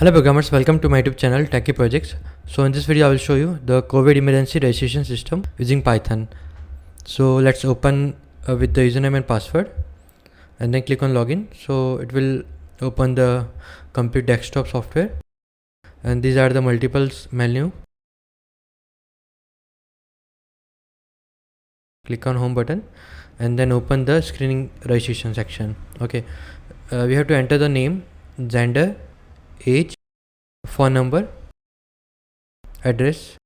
Hello programmers, welcome to my YouTube channel Techie Projects. So in this video I will show you the COVID emergency registration system using Python. So let's open with the username and password and then click on login. So it will open the complete desktop software and these are the multiples menu. Click on home button and then open the screening registration section. Okay, we have to enter the name, gender, age, phone number, address,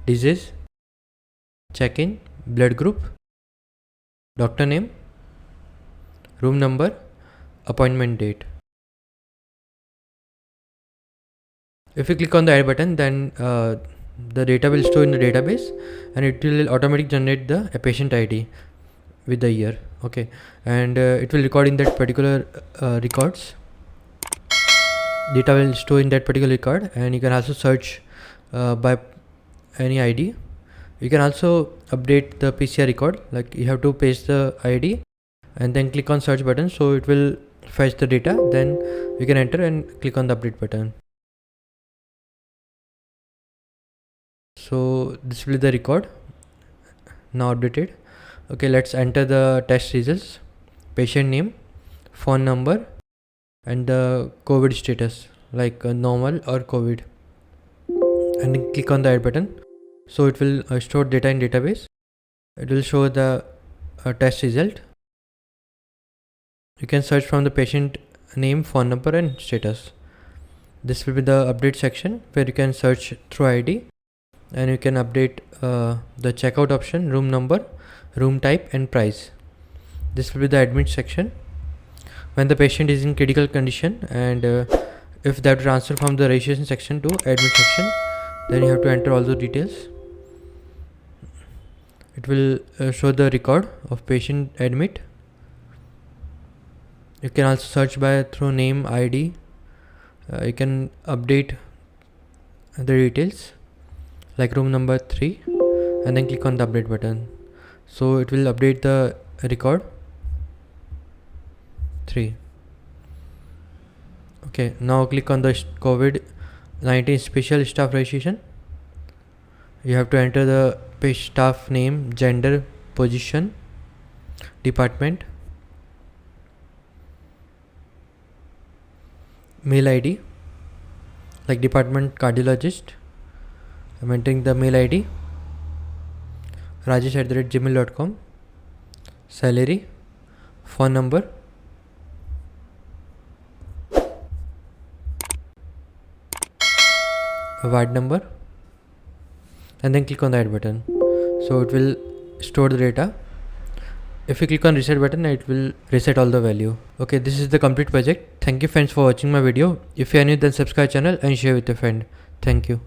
disease, check-in, blood group, doctor name, room number, appointment date. If you click on the add button, then the data will store in the database and it will automatically generate the patient ID with the year. Okay, and it will record in that particular records. Data will store in that particular record, and you can also search by any ID. You can also update the PCR record, like you have to paste the ID and then click on search button, so it will fetch the data, then you can enter and click on the update button. So this will be the record now updated. Okay, let's enter the test results, patient name, phone number and the COVID status, like normal or COVID, and then click on the add button. So it will store data in database. It will show the test result. You can search from the patient name, phone number and status. This will be the update section where you can search through ID and you can update the checkout option, room number, room type and price. This will be the admit section. When the patient is in critical condition and if they have to transfer from the registration section to admit section, then you have to enter all the details. It will show the record of patient admit. You can also search by through name, ID. You can update the details like room number 3 and then click on the update button. So it will update the record 3. Okay, now click on the COVID-19 special staff registration. You have to enter the staff name, gender, position, department, mail ID, like department cardiologist. I'm entering the mail ID, rajesh@gmail.com, salary, phone number, ward number, and then click on the add button. So it will store the data. If you click on reset button, it will reset all the value. Okay, this is the complete project. Thank you friends for watching my video. If you are new, then subscribe channel and share with your friend. Thank you.